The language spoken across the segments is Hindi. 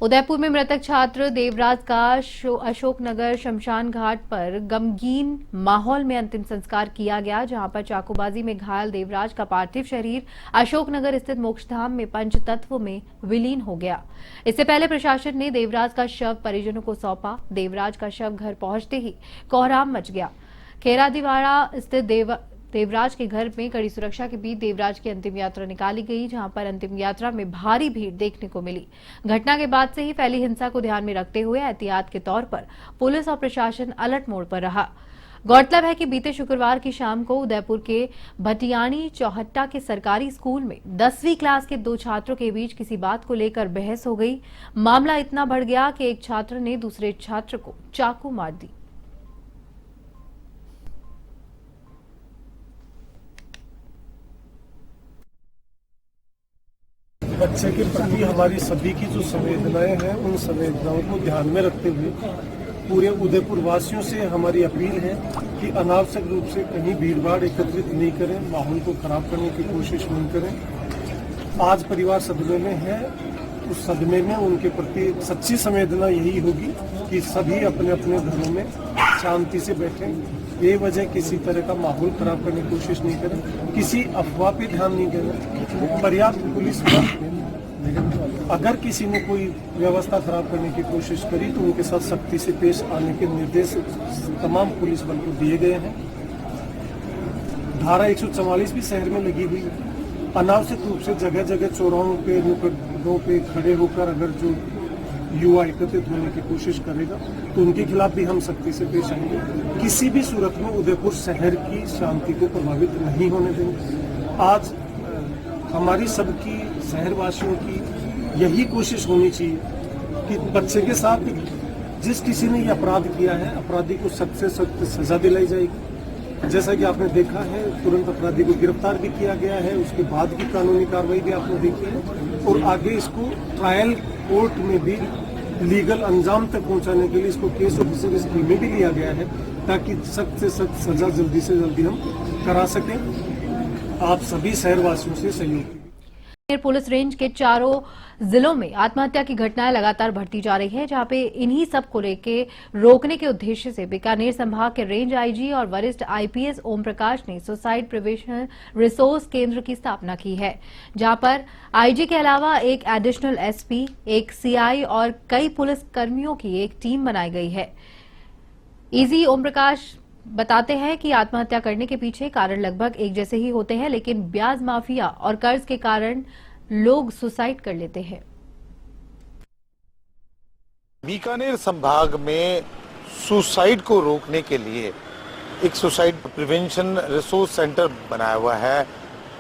उदयपुर में मृतक छात्र देवराज का अशोकनगर शमशान घाट पर गमगीन माहौल में अंतिम संस्कार किया गया, जहां पर चाकूबाजी में घायल देवराज का पार्थिव शरीर अशोकनगर स्थित मोक्षधाम में पंचतत्व में विलीन हो गया। इससे पहले प्रशासन ने देवराज का शव परिजनों को सौंपा। देवराज का शव घर पहुंचते ही कोहराम मच गया। खेरादीवाड़ा स्थित देवराज के घर में कड़ी सुरक्षा के बीच देवराज की अंतिम यात्रा निकाली गई, जहां पर अंतिम यात्रा में भारी भीड़ देखने को मिली। घटना के बाद से ही फैली हिंसा को ध्यान में रखते हुए एहतियात के तौर पर पुलिस और प्रशासन अलर्ट मोड पर रहा। गौरतलब है कि बीते शुक्रवार की शाम को उदयपुर के भटियाणी चौहट्टा के सरकारी स्कूल में 10वीं क्लास के दो छात्रों के बीच किसी बात को लेकर बहस हो गई। मामला इतना बढ़ गया कि एक छात्र ने दूसरे छात्र को चाकू मार दी। बच्चे के प्रति हमारी सभी की जो संवेदनाएं हैं, उन संवेदनाओं को ध्यान में रखते हुए पूरे उदयपुर वासियों से हमारी अपील है कि अनावश्यक रूप से कहीं भीड़भाड़ एकत्रित नहीं करें, माहौल को खराब करने की कोशिश नहीं करें। आज परिवार सदमे में है, उस सदमे में उनके प्रति सच्ची संवेदना यही होगी कि सभी अपने अपने घरों में शांति से बैठें, बेवजह किसी तरह का माहौल खराब करने की कोशिश नहीं करें, किसी अफवाह पे ध्यान नहीं देना। पर्याप्त पुलिस बल, अगर किसी ने कोई व्यवस्था खराब करने की कोशिश करी तो उनके साथ सख्ती से पेश आने के निर्देश तमाम पुलिस बल को दिए गए हैं। धारा 144 भी शहर में लगी हुई है। अनावश्यक रूप से जगह जगह चौराहों पे, नुक्कड़ों पे खड़े होकर अगर जो युवा एकत्रित होने की कोशिश करेगा तो उनके खिलाफ भी हम सख्ती से पेश आएंगे। किसी भी सूरत में उदयपुर शहर की शांति को प्रभावित नहीं होने देंगे। आज हमारी सबकी, शहरवासियों की यही कोशिश होनी चाहिए कि बच्चे के साथ जिस किसी ने ये अपराध किया है, अपराधी को सख्त से सख्त सजा दिलाई जाएगी। जैसा कि आपने देखा है, तुरंत अपराधी को गिरफ्तार भी किया गया है, उसके बाद की कानूनी कार्रवाई भी आपने देखी है और आगे इसको ट्रायल कोर्ट में भी लीगल अंजाम तक पहुंचाने के लिए इसको केस ऑफिसर स्कीम में भी लिया गया है, ताकि सख्त से सख्त सजा जल्दी से जल्दी हम करा सकें। आप सभी शहरवासियों से सहयोग। पुलिस रेंज के चारों जिलों में आत्महत्या की घटनाएं लगातार बढ़ती जा रही है, जहां पे इन्हीं सब को लेकर रोकने के उद्देश्य से बीकानेर संभाग के रेंज आईजी और वरिष्ठ आईपीएस ओम प्रकाश ने सुसाइड प्रिवेंशन रिसोर्स केंद्र की स्थापना की है, जहां पर आईजी के अलावा एक एडिशनल एसपी, एक सीआई और कई पुलिस कर्मियों की एक टीम बनाई गई है। ईजी ओम प्रकाश बताते हैं कि आत्महत्या करने के पीछे कारण लगभग एक जैसे ही होते हैं, लेकिन ब्याज माफिया और कर्ज के कारण लोग सुसाइड कर लेते हैं। बीकानेर संभाग में सुसाइड को रोकने के लिए एक सुसाइड प्रिवेंशन रिसोर्स सेंटर बनाया हुआ है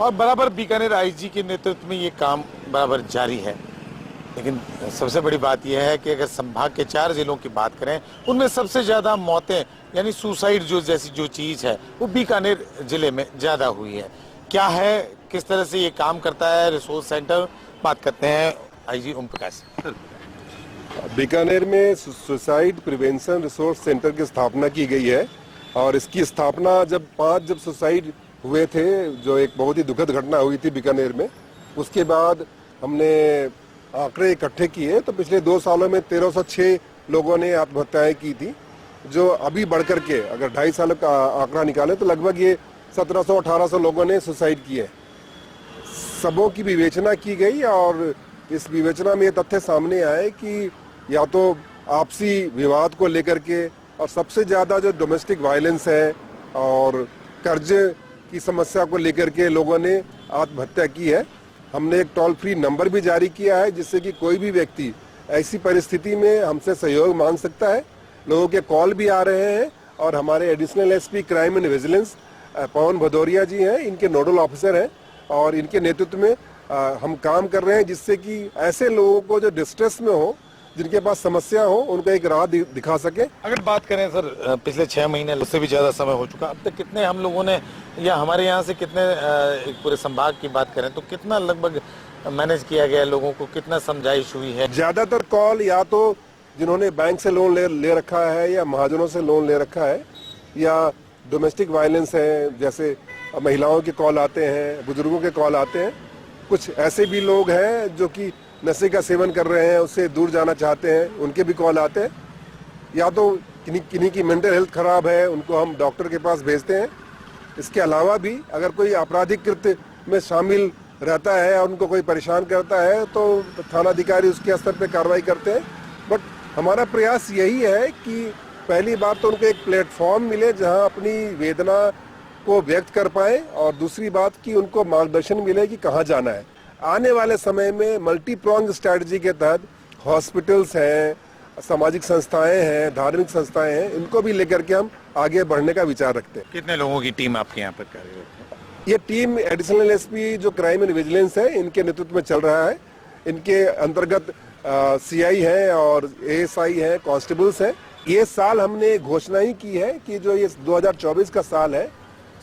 और बराबर बीकानेर आईजी के नेतृत्व में ये काम बराबर जारी है। लेकिन सबसे बड़ी बात यह है कि अगर संभाग के 4 जिलों की बात करें, उनमें सबसे ज्यादा मौतें यानी सुसाइड जो चीज है वो बीकानेर जिले में ज्यादा हुई है। क्या है, किस तरह से ये काम करता है रिसोर्स सेंटर, बात करते हैं आईजी ओम प्रकाश। बीकानेर में सुसाइड प्रिवेंशन रिसोर्स सेंटर की स्थापना की गई है और इसकी स्थापना जब सुसाइड हुए थे, जो एक बहुत ही दुखद घटना हुई थी बीकानेर में, उसके बाद हमने आंकड़े इकट्ठे किए तो पिछले 2 सालों में 1306 लोगों ने आत्महत्याएं की थी, जो अभी बढ़कर के अगर 2.5 साल का आंकड़ा निकाले तो लगभग ये 1700-1800 लोगों ने सुसाइड किए। सबों की विवेचना की गई और इस विवेचना में ये तथ्य सामने आए कि या तो आपसी विवाद को लेकर के और सबसे ज्यादा जो डोमेस्टिक वायलेंस है और कर्ज की समस्या को लेकर के लोगों ने आत्महत्या की है। हमने एक टोल फ्री नंबर भी जारी किया है, जिससे कि कोई भी व्यक्ति ऐसी परिस्थिति में हमसे सहयोग मांग सकता है। लोगों के कॉल भी आ रहे हैं और हमारे additional SP crime and vigilance Pawan Bhadauria ji हैं, इनके नोडल ऑफिसर हैं और इनके नेतृत्व में हम काम कर रहे हैं, जिससे कि ऐसे लोगों को जो डिस्ट्रेस में हो, जिनके पास समस्या हो, उनका एक राह दिखा सके। अगर बात करें सर, पिछले 6 महीने उससे भी ज्यादा समय हो चुका, अब तक कितने हम लोगों ने या हमारे यहाँ से कितने पूरे संभाग की बात करें तो कितना लगभग मैनेज किया गया, लोगों को कितना समझाइश हुई है? ज्यादातर कॉल या तो जिन्होंने बैंक से लोन ले रखा है या महाजनों से लोन ले रखा है या डोमेस्टिक वायलेंस है, जैसे महिलाओं के कॉल आते हैं, बुजुर्गों के कॉल आते हैं। कुछ ऐसे भी लोग हैं जो कि नशे का सेवन कर रहे हैं, उससे दूर जाना चाहते हैं, उनके भी कॉल आते हैं। या तो किन्हीं की मेंटल हेल्थ खराब है, उनको हम डॉक्टर के पास भेजते हैं। इसके अलावा भी अगर कोई आपराधिक कृत्य में शामिल रहता है और उनको कोई परेशान करता है तो थाना अधिकारी उसके स्तर पे कार्रवाई करते हैं। बट हमारा प्रयास यही है कि पहली बात तो उनको एक प्लेटफॉर्म मिले जहां अपनी वेदना को व्यक्त कर पाए, और दूसरी बात कि उनको मार्गदर्शन मिले कि कहाँ जाना है। आने वाले समय में मल्टी प्रॉन्ग स्ट्रैटेजी के तहत हॉस्पिटल्स हैं, सामाजिक संस्थाएं हैं, धार्मिक संस्थाएं हैं, इनको भी लेकर के हम आगे बढ़ने का विचार रखते हैं। कितने लोगों की टीम आपके यहाँ पर कार्यरत है? ये टीम एडिशनल एसपी जो क्राइम एंड विजिलेंस है, इनके नेतृत्व में चल रहा है। इनके अंतर्गत सीआई है और एएसआई है, कांस्टेबल्स हैं। ये साल हमने घोषणा ही की है कि जो ये 2024 का साल है,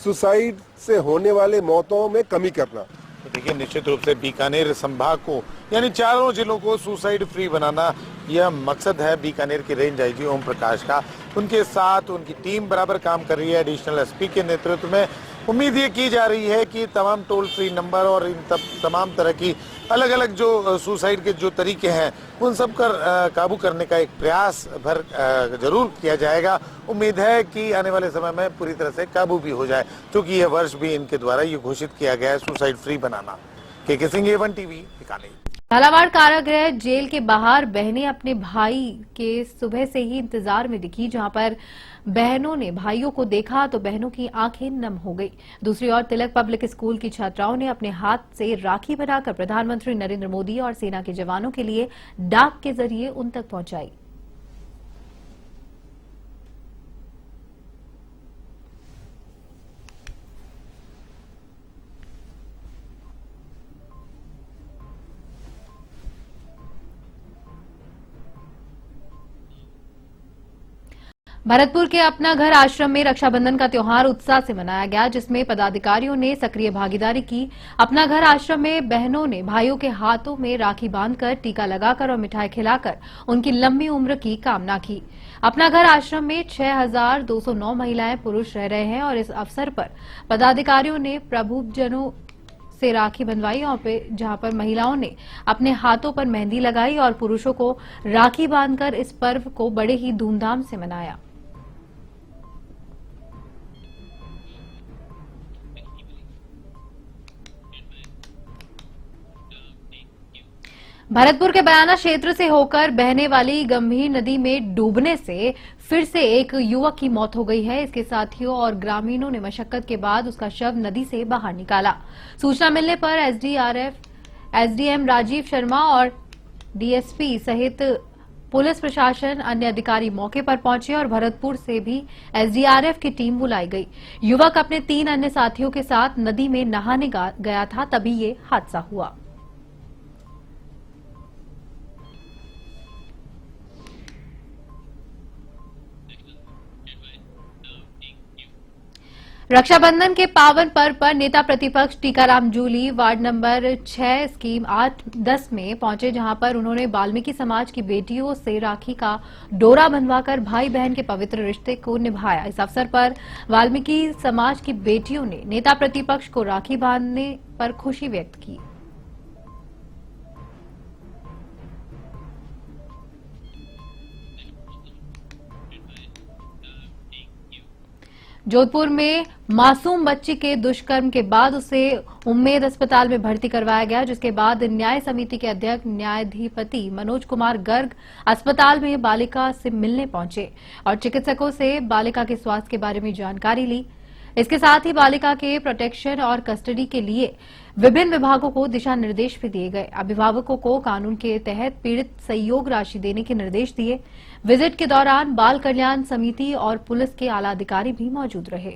सुसाइड से होने वाले मौतों में कमी करना। तो देखिए, निश्चित रूप से बीकानेर संभाग को यानी चारों जिलों को सुसाइड फ्री बनाना यह मकसद है बीकानेर के रेंज आईजी ओम प्रकाश का। उनके साथ उनकी टीम बराबर काम कर रही है एडिशनल एसपी के नेतृत्व में। उम्मीद ये की जा रही है कि तमाम टोल फ्री नंबर और इन तमाम तरह की अलग अलग जो सुसाइड के जो तरीके हैं उन सब पर काबू करने का एक प्रयास भर जरूर किया जाएगा। उम्मीद है कि आने वाले समय में पूरी तरह से काबू भी हो जाए, क्योंकि यह वर्ष भी इनके द्वारा ये घोषित किया गया है सुसाइड फ्री बनाना। के सिंह, A1 TV, बीकानेर। झालावाड़ कारागृह जेल के बाहर बहनें अपने भाई के सुबह से ही इंतजार में दिखी, जहां पर बहनों ने भाइयों को देखा तो बहनों की आंखें नम हो गई। दूसरी ओर तिलक पब्लिक स्कूल की छात्राओं ने अपने हाथ से राखी बनाकर प्रधानमंत्री नरेंद्र मोदी और सेना के जवानों के लिए डाक के जरिए उन तक पहुंचाई। भरतपुर के अपना घर आश्रम में रक्षाबंधन का त्योहार उत्साह से मनाया गया, जिसमें पदाधिकारियों ने सक्रिय भागीदारी की। अपना घर आश्रम में बहनों ने भाइयों के हाथों में राखी बांधकर, टीका लगाकर और मिठाई खिलाकर उनकी लंबी उम्र की कामना की। अपना घर आश्रम में 6209 महिलाएं पुरुष रह रहे हैं और इस अवसर पर पदाधिकारियों ने प्रबुद्धजनों से राखी बंधवाई, और जहां पर महिलाओं ने अपने हाथों पर मेहंदी लगाई और पुरुषों को राखी बांधकर इस पर्व को बड़े ही धूमधाम से मनाया। भरतपुर के बयाना क्षेत्र से होकर बहने वाली गंभीर नदी में डूबने से फिर से एक युवक की मौत हो गई है। इसके साथियों और ग्रामीणों ने मशक्कत के बाद उसका शव नदी से बाहर निकाला। सूचना मिलने पर एसडीएम राजीव शर्मा और डीएसपी सहित पुलिस प्रशासन, अन्य अधिकारी मौके पर पहुंचे और भरतपुर से भी एसडीआरएफ की टीम बुलाई गई। युवक अपने 3 अन्य साथियों के साथ नदी में नहाने गया था, तभी ये हादसा हुआ। रक्षाबंधन के पावन पर्व पर नेता प्रतिपक्ष Tikaram Jully ward number 6 scheme 8-10 में पहुंचे, जहां पर उन्होंने वाल्मीकि समाज की बेटियों से राखी का डोरा बंधवाकर भाई बहन के पवित्र रिश्ते को निभाया। इस अवसर पर वाल्मीकि समाज की बेटियों ने नेता प्रतिपक्ष को राखी बांधने पर खुशी व्यक्त की। जोधपुर में मासूम बच्ची के दुष्कर्म के बाद उसे उम्मेद अस्पताल में भर्ती करवाया गया, जिसके बाद न्याय समिति के अध्यक्ष न्यायाधिपति मनोज कुमार गर्ग अस्पताल में बालिका से मिलने पहुंचे और चिकित्सकों से बालिका के स्वास्थ्य के बारे में जानकारी ली। इसके साथ ही बालिका के प्रोटेक्शन और कस्टडी के लिए विभिन्न विभागों को दिशा निर्देश भी दिए गए। अभिभावकों को कानून के तहत पीड़ित सहयोग राशि देने के निर्देश दिए। विजिट के दौरान बाल कल्याण समिति और पुलिस के आला अधिकारी भी मौजूद रहे।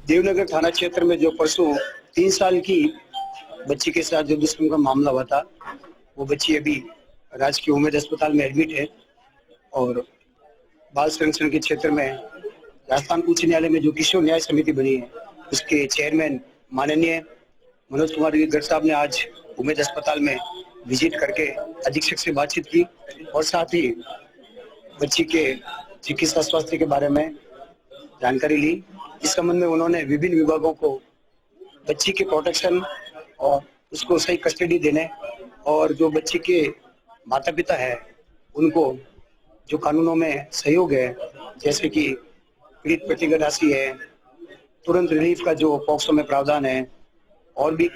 देवनगर थाना क्षेत्र में जो परसों 3 साल की बच्ची के साथ जो दुष्कर्म का मामला हुआ था, वो बच्ची अभी राजकीय उम्मेद अस्पताल में एडमिट है और बाल संरक्षण के क्षेत्र में राजस्थान उच्च न्यायालय में जो किशोर न्याय समिति बनी है, उसके चेयरमैन माननीय मनोज कुमार गर्ग साहब ने आज उम्मेद अस्पताल में विजिट करके अधीक्षक से बातचीत की और साथ ही बच्ची के चिकित्सा स्वास्थ्य के बारे में जानकारी ली। इस संबंध में उन्होंने विभिन्न विभागों को बच्ची के प्रोटेक्शन और उसको सही कस्टडी देने और जो बच्ची के माता पिता है उनको जो कानूनों में सहयोग है, जैसे कि पीड़ित प्रतिकर राशि है, तुरंत रिलीफ का जो पॉक्सो में प्रावधान है, और भी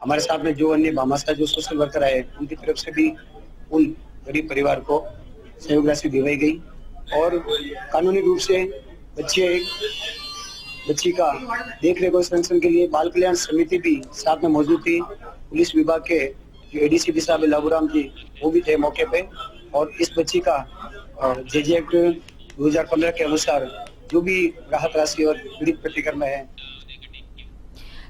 हमारे साथ में जो अन्य भामाशाह जो सोशल वर्कर आए उनकी तरफ से भी उन गरीब परिवार को सहयोग राशि दिलाई गई। और कानूनी रूप से बच्ची का देखरेख और संरक्षण के लिए बाल कल्याण समिति भी साथ में मौजूद थी। पुलिस विभाग के जो एडीसीपी साहब लाबूराम जी वो भी थे मौके पे। और इस बच्ची का जेजे एक्ट 2015 के अनुसार जो भी राहत राशि और पीड़ित प्रतिकर में है।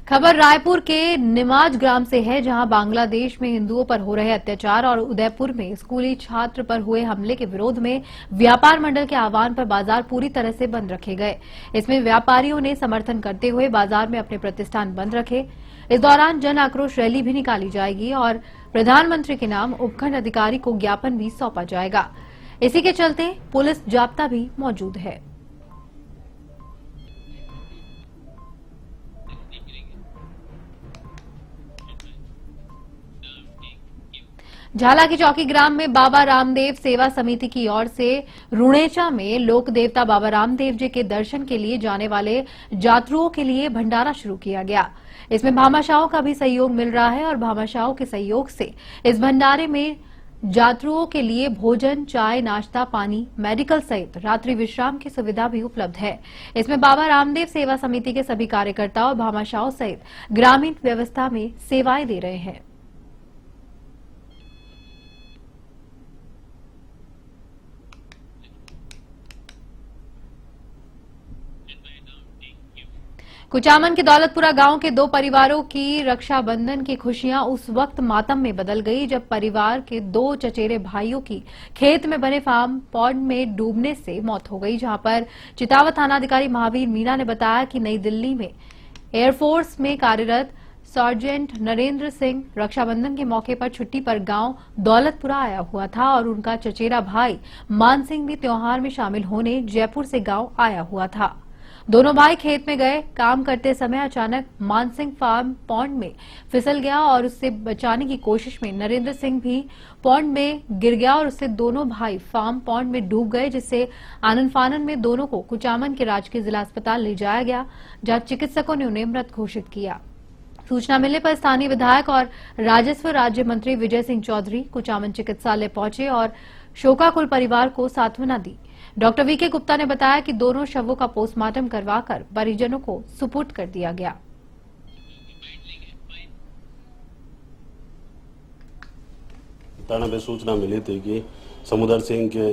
खबर रायपुर के निमाज ग्राम से है, जहां बांग्लादेश में हिंदुओं पर हो रहे अत्याचार और उदयपुर में स्कूली छात्र पर हुए हमले के विरोध में व्यापार मंडल के आह्वान पर बाजार पूरी तरह से बंद रखे गए। इसमें व्यापारियों ने समर्थन करते हुए बाजार में अपने प्रतिष्ठान बंद रखे। इस दौरान जन आक्रोश रैली भी निकाली जाएगी और प्रधानमंत्री के नाम उपखंड अधिकारी को ज्ञापन भी सौंपा जाएगा। इसी के चलते पुलिस जाब्ता भी मौजूद है। झाला की चौकी ग्राम में बाबा रामदेव सेवा समिति की ओर से रुणेचा में लोक देवता बाबा रामदेव जी के दर्शन के लिए जाने वाले यात्रियों के लिए भंडारा शुरू किया गया। इसमें भामाशाहों का भी सहयोग मिल रहा है और भामाशाहों के सहयोग से इस भंडारे में यात्रियों के लिए भोजन, चाय, नाश्ता, पानी, मेडिकल सहित रात्रि विश्राम की सुविधा भी उपलब्ध है। इसमें बाबा रामदेव सेवा समिति के सभी कार्यकर्ता और भामाशाहों सहित ग्रामीण व्यवस्था में सेवाएं दे रहे हैं। कुचामन के दौलतपुरा गांव के दो परिवारों की रक्षाबंधन की खुशियां उस वक्त मातम में बदल गई जब परिवार के दो चचेरे भाइयों की खेत में बने फार्म पॉन्ड में डूबने से मौत हो गई। जहां पर चितावत थानाधिकारी महावीर मीणा ने बताया कि नई दिल्ली में एयरफोर्स में कार्यरत सार्जेंट नरेंद्र सिंह रक्षाबंधन के मौके पर छुट्टी पर गांव दौलतपुरा आया हुआ था और उनका चचेरा भाई मान सिंह भी त्योहार में शामिल होने जयपुर से गांव आया हुआ था। दोनों भाई खेत में गए काम करते समय अचानक मानसिंह फार्म पॉन्ड में फिसल गया और उससे बचाने की कोशिश में नरेंद्र सिंह भी पॉन्ड में गिर गया और उससे दोनों भाई फार्म पॉन्ड में डूब गए, जिससे आनन फानन में दोनों को कुचामन के राजकीय जिला अस्पताल ले जाया गया, जहां चिकित्सकों ने उन्हें मृत घोषित किया। सूचना मिलने पर स्थानीय विधायक और राजस्व राज्य मंत्री विजय सिंह चौधरी कुचामन चिकित्सालय पहुंचे और शोकाकुल परिवार को सांत्वना दी। डॉक्टर वीके गुप्ता ने बताया कि दोनों शवों का पोस्टमार्टम करवाकर परिजनों को सुपुर्द कर दिया गया। थाना में सूचना मिली थी कि समुदर सिंह के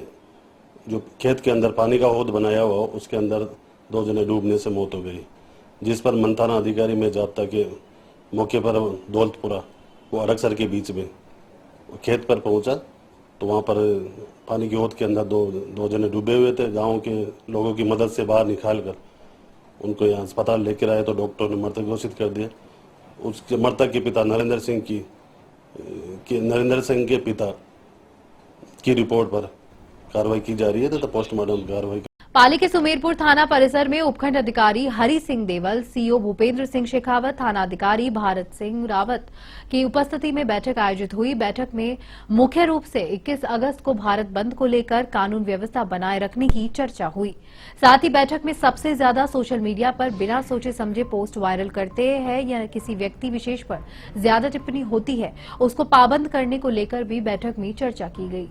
जो खेत के अंदर पानी का हौद बनाया हुआ उसके अंदर दो जने डूबने से मौत हो गई, जिस पर मंथाना अधिकारी में जाब्ता के मौके पर दौलतपुरा वो अरगसर के बीच में खेत पर पहुंचा तो वहां पर पानी की हौद के अंदर दो जने डूबे हुए थे। गांव के लोगों की मदद से बाहर निकालकर उनको यहाँ अस्पताल लेकर आए तो डॉक्टर ने मृतक घोषित कर दिया। उसके मृतक के पिता नरेंद्र सिंह के पिता की रिपोर्ट पर कार्रवाई की जा रही है तो पोस्टमार्टम कार्रवाई। पाली के सुमेरपुर थाना परिसर में उपखंड अधिकारी हरि सिंह देवल, सीओ भूपेंद्र सिंह शेखावत, थाना अधिकारी भारत सिंह रावत की उपस्थिति में बैठक आयोजित हुई। बैठक में मुख्य रूप से 21 अगस्त को भारत बंद को लेकर कानून व्यवस्था बनाए रखने की चर्चा हुई। साथ ही बैठक में सबसे ज्यादा सोशल मीडिया पर बिना सोचे समझे पोस्ट वायरल करते हैं या किसी व्यक्ति विशेष पर ज्यादा टिप्पणी होती है, उसको पाबंद करने को लेकर भी बैठक में चर्चा की गई।